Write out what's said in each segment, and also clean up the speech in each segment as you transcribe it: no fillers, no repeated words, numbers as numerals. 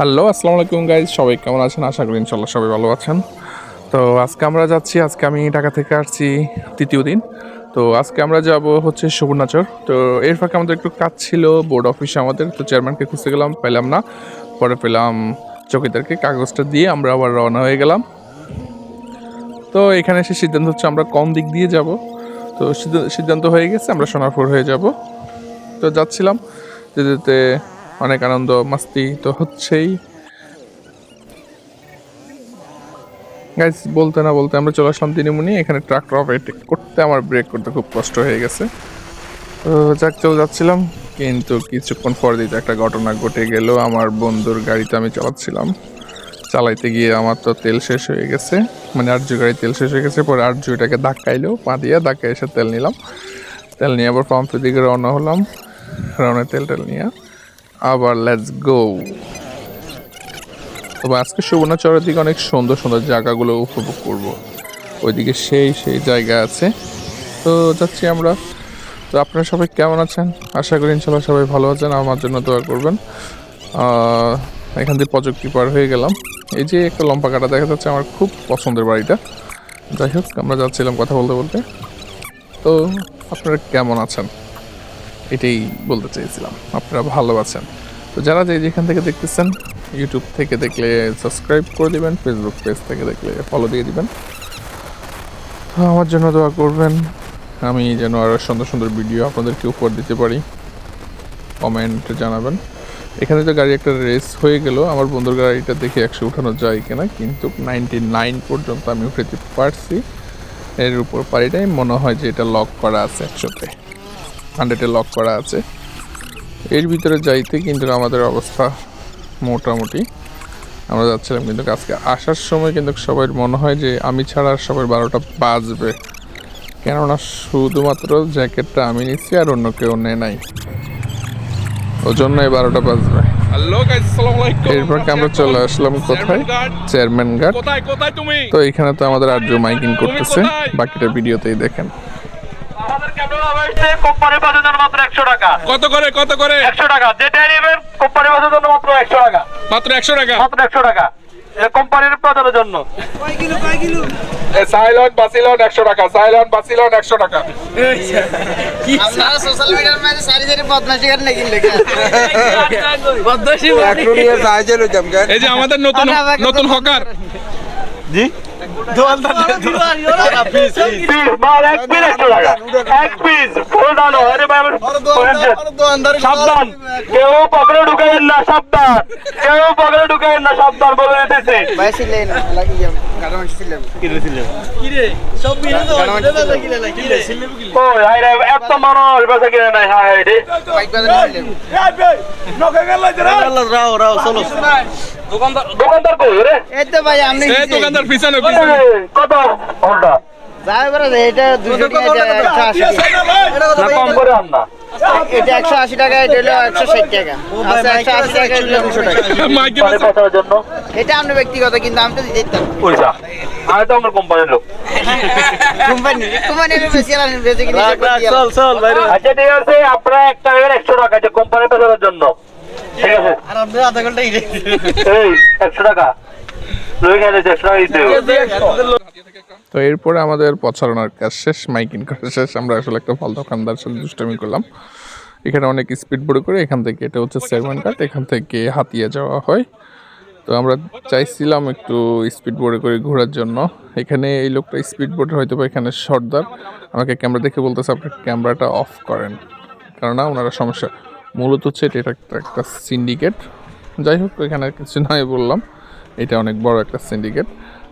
Hello, আসসালামু আলাইকুম guys. সবাই কেমন আছেন? আশা করি ইনশাল্লাহ সবাই ভালো আছেন। তো আজকে আমরা যাচ্ছি, আজকে আমি ঢাকা থেকে আসছি তৃতীয় দিন। তো আজকে আমরা যাব হচ্ছে সুবর্ণচর। তো এর ফাঁকে আমাদের একটু কাজ ছিল বোর্ড অফিসে আমাদের। তো চেয়ারম্যানকে খুঁজতে গেলাম, পেলাম না। পরে পেলাম চৌকিদারকে, কাগজটা দিয়ে আমরা আবার রওনা হয়ে গেলাম। তো এখানে এসে সিদ্ধান্ত হচ্ছে আমরা কোন দিক দিয়ে যাব। তো সিদ্ধান্ত হয়ে গেছে আমরা সোনারপুর হয়ে যাব। তো যাচ্ছিলাম, যেতে যেতে অনেক আনন্দ মাস্তি তো হচ্ছেই। গাইজ বলতে না বলতে আমরা চলে আসলাম দিনিমুনি। এখানে ট্রাকটা অপারেট করতে আমার ব্রেক করতে খুব কষ্ট হয়ে গেছে। তো যাক চলে যাচ্ছিলাম, কিন্তু কিছুক্ষণ পর দিতে একটা ঘটনা ঘটে গেল। আমার বন্ধুর গাড়িতে আমি চালাচ্ছিলাম, চালাইতে গিয়ে আমার তো তেল শেষ হয়ে গেছে, মানে আরজু গাড়ি তেল শেষ হয়ে গেছে। পরে আরজু এটাকে ধাক্কাইলো, পা দিয়ে ধাক্কায় এসে তেল নিলাম। তেল নিয়ে আবার পাম্পের দিকে রওনা হলাম, রওনা তেল নিয়ে আবার লেটস গো। তবে আজকে সুবর্ণচরের দিকে অনেক সুন্দর সুন্দর জায়গাগুলো উপভোগ করব। ওইদিকে সেই জায়গা আছে। তো যাচ্ছি আমরা। তো আপনারা সবাই কেমন আছেন? আশা করি ইনশাল্লাহ সবাই ভালো আছেন। আমার জন্য দোয়া করবেন। এখান থেকে প্রযুক্তি পার হয়ে গেলাম। এই যে একটা লম্বা কাটা দেখা যাচ্ছে, আমার খুব পছন্দের বাড়িটা। যাই হোক, আমরা যাচ্ছিলাম কথা বলতে বলতে। তো আপনারা কেমন আছেন এটাই বলতে চেয়েছিলাম। আপনারা ভালো আছেন? তো যারা যেখান থেকে দেখতেছেন, ইউটিউব থেকে দেখলে সাবস্ক্রাইব করে দিবেন, ফেসবুক পেজ থেকে দেখলে ফলো দিয়ে দিবেন। তো আমার জন্য দোয়া করবেন, আমি যেন আরও সুন্দর সুন্দর ভিডিও আপনাদেরকে উপহার দিতে পারি। কমেন্টে জানাবেন। এখানে তো গাড়ি একটা রেস হয়ে গেল, আমার বন্ধুর গাড়িটা দেখে 100 উঠানো যায় কিনা, কিন্তু 99 পর্যন্ত আমি উঠাতে পারছি। এর উপর পারিটাই মনে হয় যে এটা লক করা আছে, 100-এ লক করা আছে। এর ভিতরে যাইতে কিন্তু আমাদের অবস্থা মোটামুটি। আমরা যাচ্ছিলাম, কিন্তু আজকে আসার সময় কিন্তু সবার মনে হয় যে আমি ছাড়া সবার 12টা বাজবে, কেননা শুধুমাত্র জ্যাকেটটা আমি নিচ্ছি আর অন্য কেউ নেয় নাই, ওই জন্যই 12টা বাজবে। এরপর আমরা চলে আসলাম কোথায়? চেয়ারম্যান ঘাট। তো এখানে তো আমাদের আরজু মাইকিং করতেছে, বাকিটা ভিডিওতেই দেখেন। কত করে 100 টাকা, যেটা নেবেন কোম্পানি বাসের জন্য মাত্র 100 টাকা, মাত্র 100 টাকা। মাত্র 100 টাকা, এটা কোম্পানির প্রচারের জন্য। সাইলন বাসিলন 100 টাকা, সাইলন বাসিলন 100 টাকা। আপনারা সোশ্যাল মিডিয়ার মধ্যে সারি সারি বদমাশি করেন নাকি এই যে আমাদের নতুন নতুন হকার। জি পিস মাল এক পিস 100 টাকা, এক পিস ফুল ডানো। আরে ভাই সাবধান, কেউ পকেটে ঢুকাইেন না, সাবধান, কেউ পকেটে ঢুকাইেন না, সাবধান বলে দিতেছে। ভাই ছিলেন লাগি যাম গাড়ি ছিলেন কি রে সব মিলে তো কি রে ওই আরে এত মানুষ বাসা কিনে নাই। হায় রে বাইক বাজার ছিলেন নকে গেল রে, রাও চলো। দোকানদার কই রে? এই তো ভাই আমি এই দোকানদার পিছনে কত ঘন্টা যাই করে এটা 200 টাকা, এটা 180 না কম করে আন না। এটা 180 টাকা, এটা হলো 160 টাকা, আচ্ছা 180 টাকা, এটা 200 টাকা। মাইকে মানে কথার জন্য এটা আপনার ব্যক্তিগত, কিন্তু আমি তো দিতাম পয়সা। আমি তো আমার কোম্পানির লোক। কোম্পানি বেশি আর বেশি কি চল ভাই। আচ্ছা ঠিক আছে, আপনারা একটা নেবেন 100 টাকা, যে কোম্পানির পেছনের জন্য, ঠিক আছে? আর আপনি আধা ঘন্টা এই 100 টাকা লই গেলে 100 টাকা দিতে হবে। তো এরপরে আমাদের প্রচারণার কাজ শেষ, মাইকিং করা শেষ। আমরা আসলে একটা ফল দোকানদার সাথে দুষ্টামি করলাম। এখানে অনেক স্পিড বোর্ড করে, এখান থেকে এটা হচ্ছে চেয়ারম্যান ঘাট, এখান থেকে হাতিয়া যাওয়া হয়। তো আমরা চাইছিলাম একটু স্পিড বোর্ডে করে ঘোরার জন্য। এখানে এই লোকটা স্পিড বোর্ডে হয়তো বা এখানে সর্দার, আমাকে ক্যামেরা দেখে বলতেছে আপনার ক্যামেরাটা অফ করেন, কেননা ওনারা সমস্যা। মূলত হচ্ছে এটা একটা সিন্ডিকেট। যাই হোক, এখানে কিছু নয় বললাম, এটা অনেক বড় একটা সিন্ডিকেট।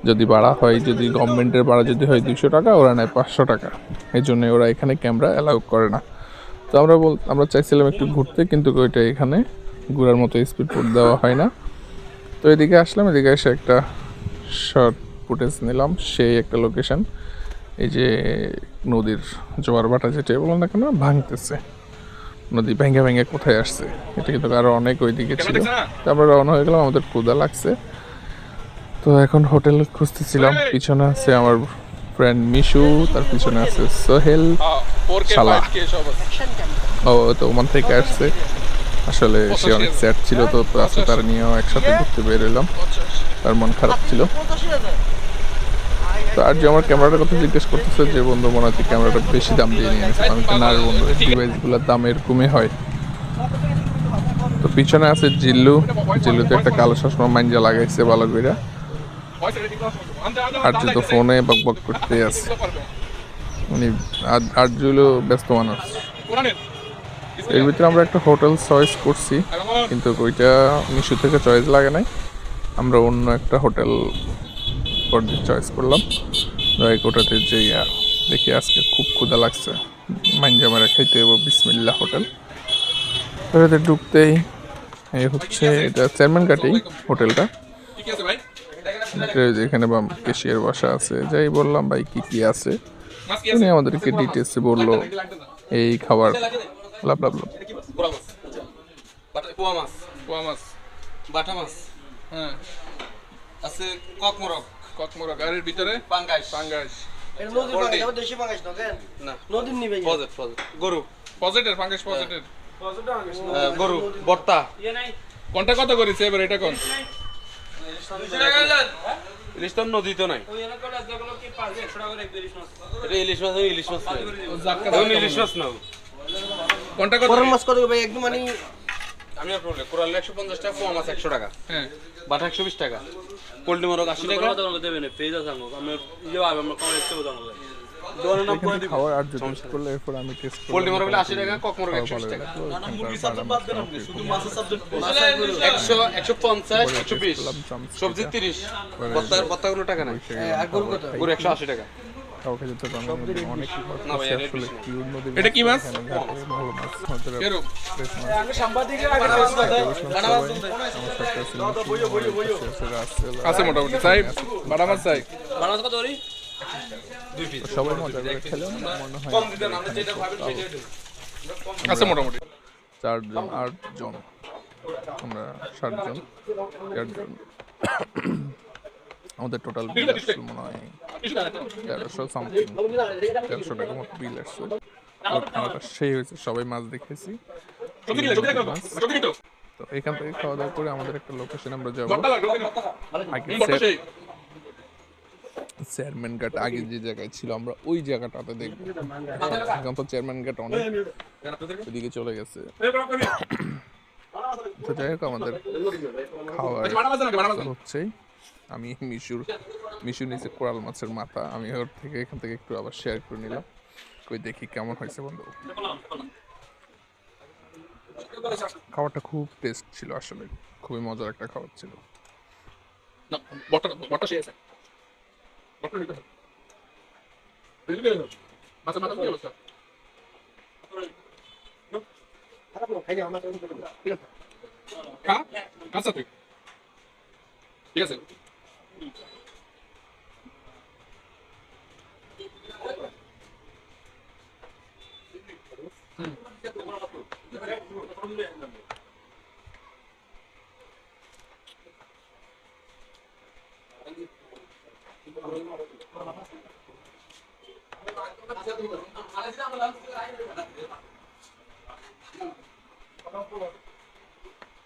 যদি ভাড়া হয়, যদি গভর্নমেন্টের ভাড়া যদি হয় 200 টাকা, ওরা নেয় 500 টাকা। এই জন্য ওরা এখানে ক্যামেরা অ্যালাউ করে না। তো আমরা চাইছিলাম একটু ঘুরতে, কিন্তু ওইটা এখানে ঘোরার মতো স্পিড বোর্ড দেওয়া হয় না। তো এদিকে আসলাম, এদিকে এসে একটা শর্ট ফুটেজ নিলাম। সেই একটা লোকেশন, এই যে নদীর জোয়ার ভাটা যেটা বলেন না কেন ভাঙতেছে, নদী ভেঙে ভেঙে কোথায় আসছে, এটা কিন্তু আরও অনেক ওইদিকে ছিল। তারপরে রওনা হয়ে গেলাম, আমাদের ক্ষুধা লাগছে। তো এখন হোটেল খুঁজতেছিলাম। পিছনে আছে আমার ফ্রেন্ড মিশু, তার পিছনে আছে সোহেল, শালা, ও তো ওমান থেকে আসছে। আসলে সে অনেক স্যাড ছিল, তো আজকে তার নিয়েও একসাথে ঘুরতে বের এলাম। তার মন খারাপ ছিল। তো আর যে আমার ক্যামেরাটার কথা জিজ্ঞেস করতেছে যে বন্ধু মনে হচ্ছে ক্যামেরাটা বেশি দাম দিয়ে নিয়ে নিয়েছে। আমি তো না রে বন্ধু, ডিভাইসগুলোর দাম এরকমই হয়। তো পিছনে আছে জিল্লু। জিল্লুতে একটা কালো চশমা মাইঞ্জা লাগাইছে ভালো করে। আর যে তো ফোনে বক বক করতে আছে উনি। আর জিল্লু ব্যস্ত মানুষ। এর ভিতরে আমরা একটা হোটেল চয়েস করছি, কিন্তু ওইটা মিশো থেকে চয়েস লাগে নাই। আমরা অন্য একটা হোটেল চয়েস করলাম। ওটাতে যে দেখি আজকে খুব ক্ষুধা লাগছে, মাইঞ্জা মারা খাইতে হইব। বিসমিল্লাহ হোটেল। ওটাতে ঢুকতেই এই হচ্ছে এটা চেয়ারম্যান ঘাটেই হোটেলটা। এখানে কেশিয়ার বসা আছে। যাই বললাম ভাই কি কি আছে, উনি আমাদেরকে ডিটেলসে বললো এই খাবার লাভ লাভ লাভ। পোয়া মাছ, বাটা মাছ, হ্যাঁ আছে ককমরক, আর এর ভিতরে পাঙ্গাস। দেশি পাঙ্গাস না, নদীর নিবে গরু পজেটের পাঙ্গাস, গরু ভর্তা। কোনটা কত করেছে এবার এটা কোন? ইলিশ তো নদী তো নাই। ইলিশ মাছ নাও। কোনটা কত? মাছ কত ভাই? একদম মানে আমি আর বললে কোরাল 150 টাকা, পোয়া মাছ 100 টাকা, হ্যাঁ বাটা 120 টাকা, পোল্ট্রি মোরগ 80 টাকা। দেবেন পেজ আছে আমরা ইয়ে আমরা কমেন্ট করতে বলবো। খাবার আর যদি টেস্ট করলে এরপর আমি টেস্ট করব। পোল্ট্রি মোরগ 80 টাকা, কক মোরগ 120 টাকা। শুধু 150 120, সবজি 30, ভর্তা কোনো টাকা নাই। আর গরু কত? গরু 180 টাকা। কাউকে যেতে পারবো অনেক না ভাই, এটা আসলে কিউট নদী। এটা কি মাছ? ভালো মাছ। এরকম আমি সাংবাদিকের আগে আছে মোটামুটি। সাহেব বাটা মাছ চাই। বানাস কত করি? সবাই মজা করে খেলে মনে হয় কম দিতে না, আমরা যেটা ভাবেন সেটাই দেব। আছে মোটামুটি 4 জন 8 জন, আমরা 7 জন 8 জন। আমাদের টোটাল বিল আসছে মনে হয় 1300 সামথিং, 1300 টাকা মতো বিল আসছে। খাওয়াটা সেই হয়েছে, সবাই মাছ দেখেছি। তো এখান থেকে খাওয়া দাওয়া করে আমাদের একটা লোকেশন আমরা যাবো। আগে চেয়ারম্যান ঘাট আগে যে জায়গায় ছিল আমরা ওই জায়গাটাতে দেখবো। এখন তো চেয়ারম্যান ঘাট অনেক ওদিকে চলে গেছে। তো যাই হোক আমাদের খাওয়া হচ্ছে। আমি মিশু নিচে কোরাল মাছের মাথা, আমি ওর থেকে এখান থেকে একটু আবার শেয়ার করে নিলাম। কই দেখি কেমন হয়েছে বন্ধু। খাবারটা খুব টেস্ট ছিল, আসলে খুবই মজার একটা খাবার ছিল। ঠিক আছে।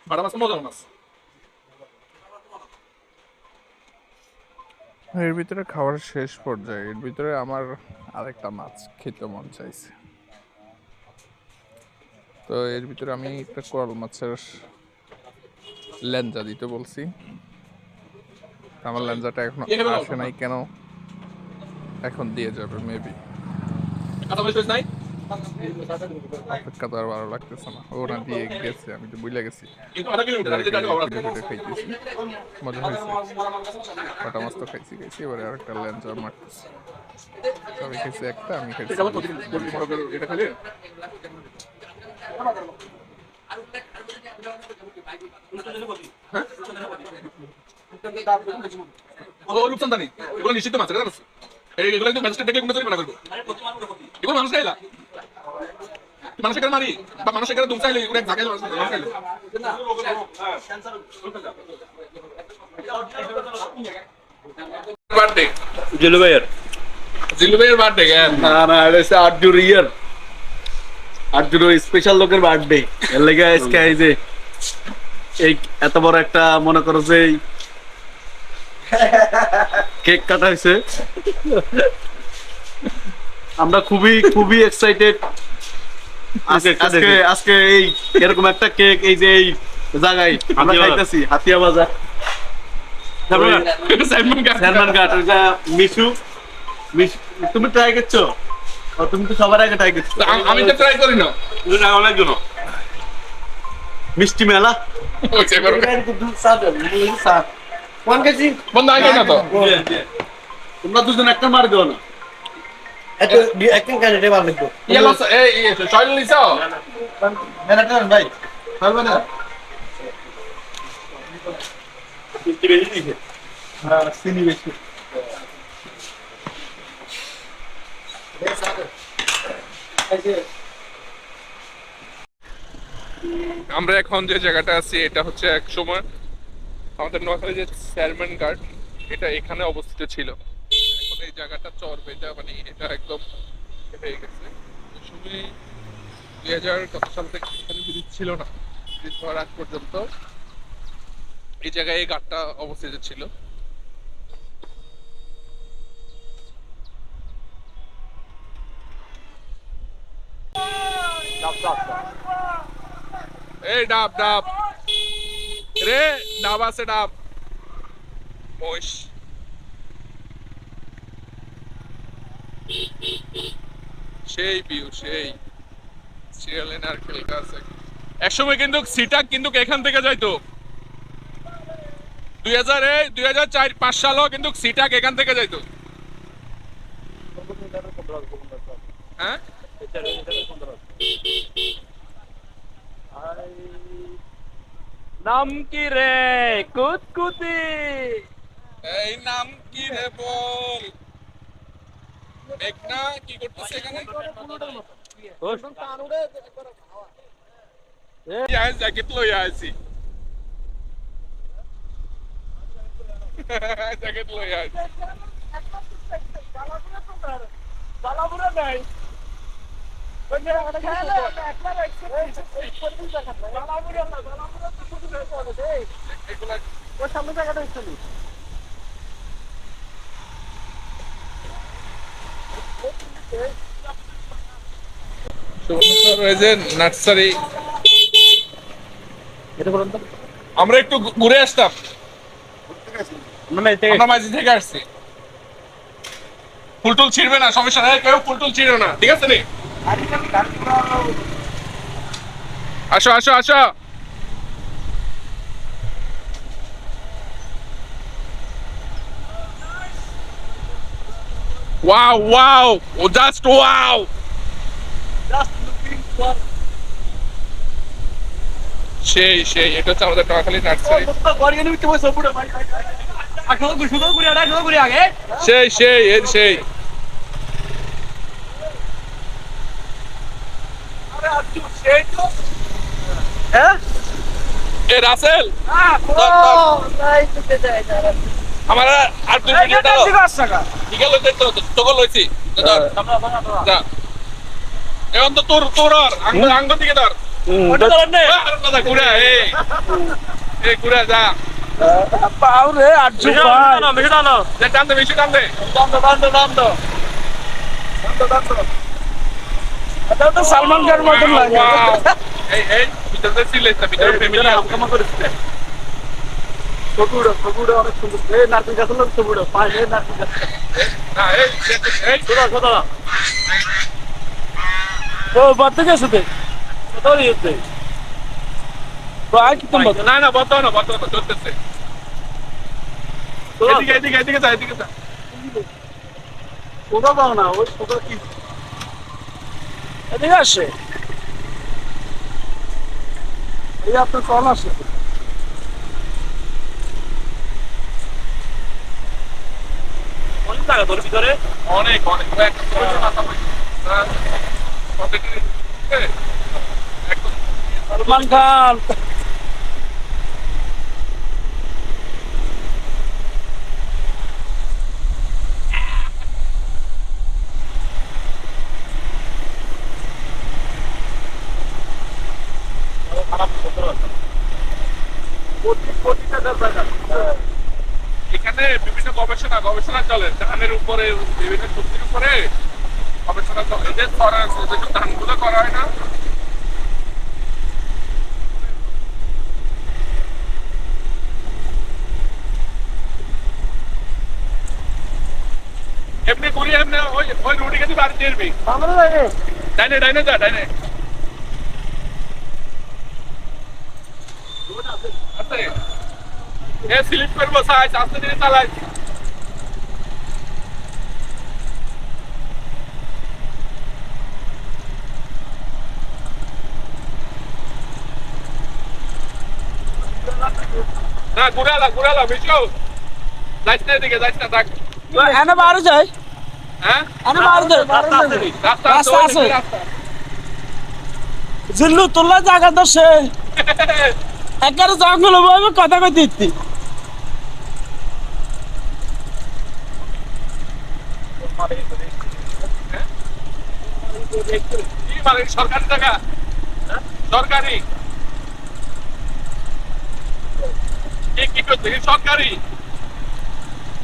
বাটা মাছ মজার মাছ। এর ভিতরে খাওয়ার শেষ পর্যায়ে এর ভিতরে আমার আরেকটা মাছ খেতে মন চাইছে। তো এর ভিতরে আমি একটা কোরাল মাছের ল্যাঞ্জা দিতে বলছি। আমার ল্যাঞ্জাটা এখন আসে নাই কেন, এখন দিয়ে যাবে মেবি। অপেক্ষা তো আর ভালো লাগতেছে না, ওরা দিয়ে গেছে, আমি তো বুঝলে গেছি। খাইতেছি, মজা হয়েছে। বাটা মাছ তো খাইছি এবারে আর একটা ল্যাঞ্জা মারতেছি। সবাই খাইছে একটা, আমি খাইছি। নিশ্চিত মাছ এগুলো একদম ম্যাজিস্ট্রেট দেখলে কোনো তৈরি মানা করবো। এগুলো মানুষ খাইলা, মানুষের মারি বা মানুষের দুধ চাইলে এগুলো এক জায়গায় খাইলো। বার্থডে জিল্লু ভাইয়ের বার্থডে। না না, এটা হচ্ছে 8 ইয়ার আর্জুন স্পেশাল লোকের বার্থডে এর লেগে আজকে এই যে এই এত বড় একটা মনে করো যে কেক কাটা হয়েছে। আমরা খুবই খুবই এক্সাইটেড আজকে আজকে এই এরকম একটা কেক এই যে এই জায়গায় আমরা খাইতেছি হাতিয়া বাজার চেয়ারম্যান ঘাট ওইটা মিশু তুমি ট্রাই করছো? তুমি তো সবার আগে ট্রাই করছো। আমি তো ট্রাই করি না অনেক জন মিষ্টি মেলা বন্ধ আগে না তো তোমরা দুজন একটা মার দিও না। একদিন ক্যান্ডিডেট ভালো লাগবে ইয়েলো এই শৈল নিছো ম্যানেজার ভাই পারবে না চিনি বেশি আমরা এখন যে জায়গাটা আছি এটা হচ্ছে এক সময় আমাদের নোয়াখালী যে চেয়ারম্যান ঘাট এটা এখানে অবস্থিত ছিল। এখন এই জায়গাটা চর বেজা মানে এটা একদম হয়ে গেছে। ওই সময় 2000 কত সাল থেকে এখানে ব্রিজ ছিল না, ব্রিজ হওয়ার আগ পর্যন্ত এই জায়গায় এই ঘাটটা অবস্থিত ছিল। এই ডাব ডাব রে ডাব আছে ডাব মহিষ সেই ভিউ সেই সিরিয়ালে নারকেল গাছ একসময় কিন্তু সিটাক কিন্তু এখান থেকে যাইতো 2004-5 সালও কিন্তু সিটাক এখান থেকে যাইতো। হ্যাঁ নাম কি রে কুতকুতি এই নাম কি রে বল মেঘনা কি করতেছে এখানে জ্যাকেট লইয়া আছি জ্যাকেট লইয়া আছি নার্সারি আমরা একটু ঘুরে আসতাম, আমরা মাঝি থেকে আসছি। ফুলটুল ছিড়বে না, সমস্যা নাই, কেউ ফুলটুল ছিড়বে না, ঠিক আছে রে? আসো আসো আসো wow wow oh just wow সেই সেই এটা হচ্ছে আমাদের নোয়াখালী নার্সারি। সেই সেই এর সেই এ রাসেল আমার আর দুই ভিডিওটা ঠিক আছে তো তোকে লইছি যা এখন তো তোর তোর আঙ্গ আঙ্গ দিকে ধর ঘুরে এই ঘুরে যা পাউরে আটশো টানতে বেশি টানতে সালমান খান মতন লাগে এই এই ভিতরে সিলেক্ট ভিতরে ফ্যামিলি অনেক সুন্দর নারকেল গাছ হলো সবুড়ো পায়ে নারকেল গাছ না এই এই ও বাড়তে গেছে তোরই হচ্ছে না না বর্তমান না চলতেছে এদিকে এদিকে এদিকে যা এদিকে যা ওটা দাও না ওই ওটা কি এদিকে আসে এই আপনার কল আসে অনেক টাকা তোর ভিতরে অনেক অনেক সালমান খান এখানে বিভিন্ন গবেষণা চলে ধানের উপরে বিভিন্ন সবজির উপরে গবেষণা চলে এই যে যেসব ধানগুলো করা হয় না এমনি ঘুরিয়ে এমনি ওই রুটি খেতে বাড়ি দিয়ে ডাইনে ডাইনে যা ডাইনে আছে এ স্লিপ করবো সাইজ আস্তে ধীরে চালাই না ঘুরালা বিশু যাইস না এদিকে যাইস না থাক এনে বারো যায় হ্যাঁ এনে বারো যায় রাস্তা রাস্তা আছে। রাস্তা জিল্লু তোলা জায়গা তো সে একেবারে জঙ্গল ভাবে কথা কই দিচ্ছি কি মানে সরকারি জায়গা সরকারি কি করতে সরকারি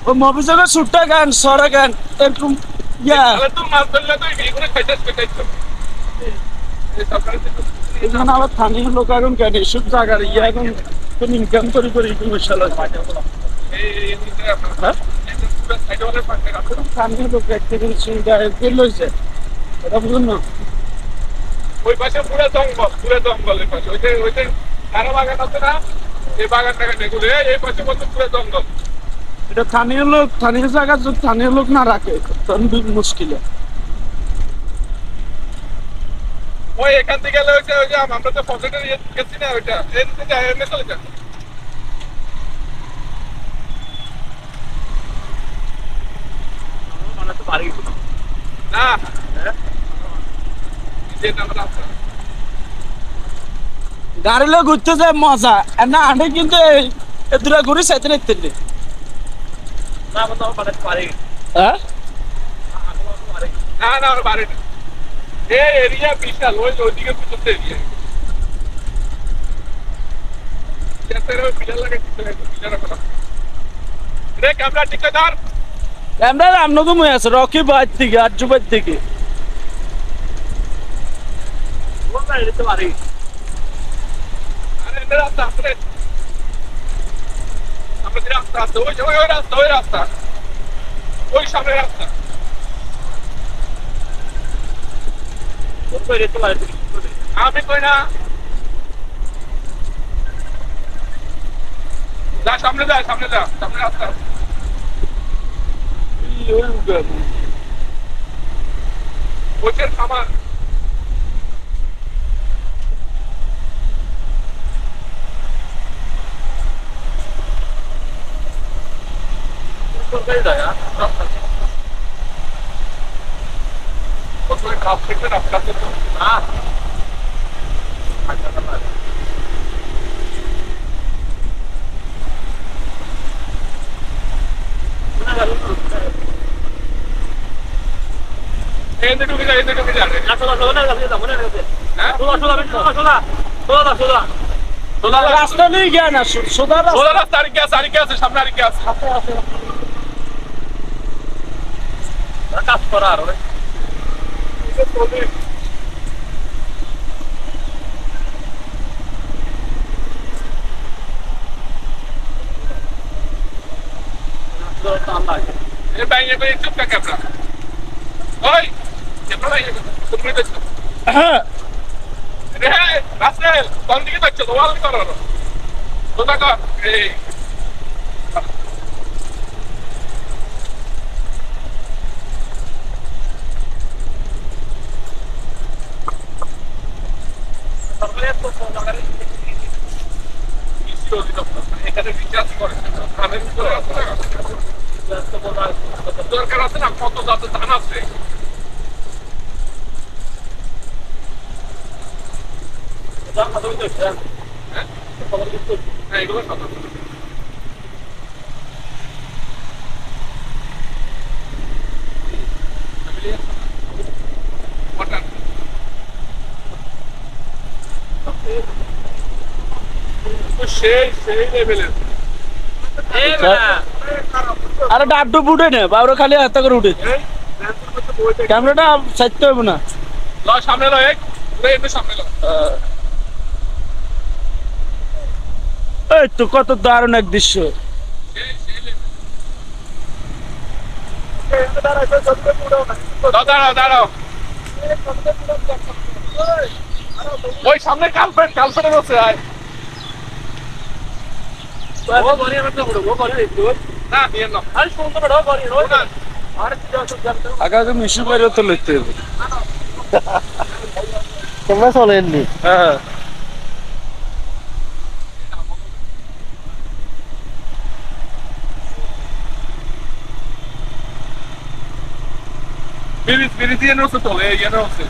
ও মফিজের সুট্টা গান সরা গান এরকম ইয়া তাহলে তোর মাছ ধরলে তো এগুলো খাইছিস সরকারি এখানে আবার স্থানীয় লোক এখন কেন এসব জায়গার ইয়া এখন কোন ইনকাম করে মশালা স্থানীয় লোক একটা সুবিধা লইছে এটা বুঝুন না ওই পাশে পুরো জঙ্গল এই পাশে ওইটা কারো বাগান আছে না এই বাগানটাকে দেখুলে এই পাশে বলতে পুরো জঙ্গল এটা স্থানীয় জায়গা যদি স্থানীয় লোক না রাখে তখন মুশকিল ওই এখান থেকে গেলে ওই যে আমরা তো পকেটের গেছি না ওইটা এমনি চলে যান না গাড়ি লোক ঘুরতে যায় মজা না আনে কিন্তু দূরা ঘুরি সাইতে নিতে হ্যাঁ না ওর বাড়ি না এই এরিয়া বিশাল ওইদিকে পিছনে এরিয়া ক্যামেরা টিকেদার আমরা রামনগর আছে রকি বাইর থেকে আর্য বাইর থেকে আরে রাস্তা আসলে আমরা যে রাস্তা আছে ওই রাস্তা ওই সামনে রাস্তা আমি কই না যা সামনে রাস্তা ওইটার খামার কাপ থেকে রাস্তা না এতে ঢুকে যায় রাস্তা নেই গিয়া না সোজা রাস্তা আরিকে আছে সামনে আরিকে আছে কাজ করা আর চুপটা ক্যামেরা ওই হ্যাঁ রাস্তায় কোন দিকে যাচ্ছ ওয়াল করো সোজা কর এই এখানে রিচার্জ করে দরকার আছে না কত যাতে ধান আছে হ্যাঁ এগুলো সেই লেভেলের আরে ডাবডুব উঠে নে বাবুরা খালি হাত করে উঠে ক্যামেরাটা সাইতে হবে না ল সামনে ল এক একটু সামনে ল এই তো কত দারুণ এক দৃশ্য দাঁড়াও দাঁড়াও ওই সামনে কালপেটের আছে আয় না নিয়ে নাও আগে মিশু বাইরে তো লিখতে হবে তোমরা চলেননি হ্যাঁ Birisi yeni olsa dolu, yeni olsa.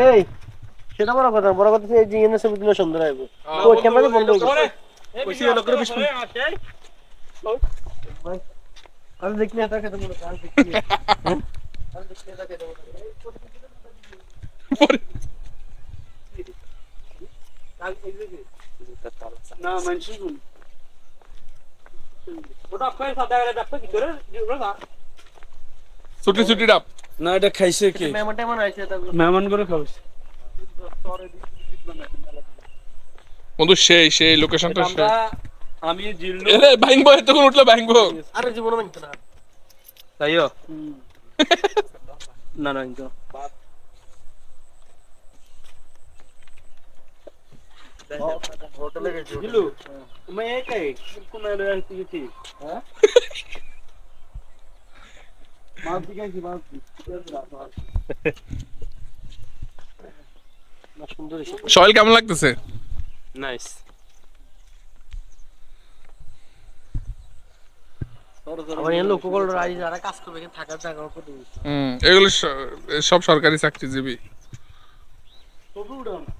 এই সেটা বড় কথা এই জিএনএস ছবিগুলো সুন্দর হবে ওই ক্যামেরা বন্ধ হয়ে ওইসি লোক করে বিশ আর দেখলে এটা খেতে মনে কাজ দেখি আর দেখলে এটা খেতে মনে না মানছি ওটা কই সাদা করে দেখো কি করে ছুটি ছুটি ডাব না এটা খাইছে কি মেহমান টেমন আইছে তা মেহমান করে খাওয়াইছে বন্ধু সেই লোকেশনটা আমরা আমি জিল্লু এরে ভাঙবো তখন উঠলে ভাঙবো আরে জীবনে মানতে না তাইও না না কিন্তু হোটেলে গেছি জিল্লু তুমি একাই কোন এলাকা থেকে কি হ্যাঁ মাছ দিকে মাছ না সুন্দর সয়েল কেমন লাগতেছে নাইস আমার এই লোকগুলো রাই যারা কাজ করবে এখানে থাকার জায়গা করে দিয়েছে এগুলো সব সরকারি চাকরিজীবী তবু উড়াও না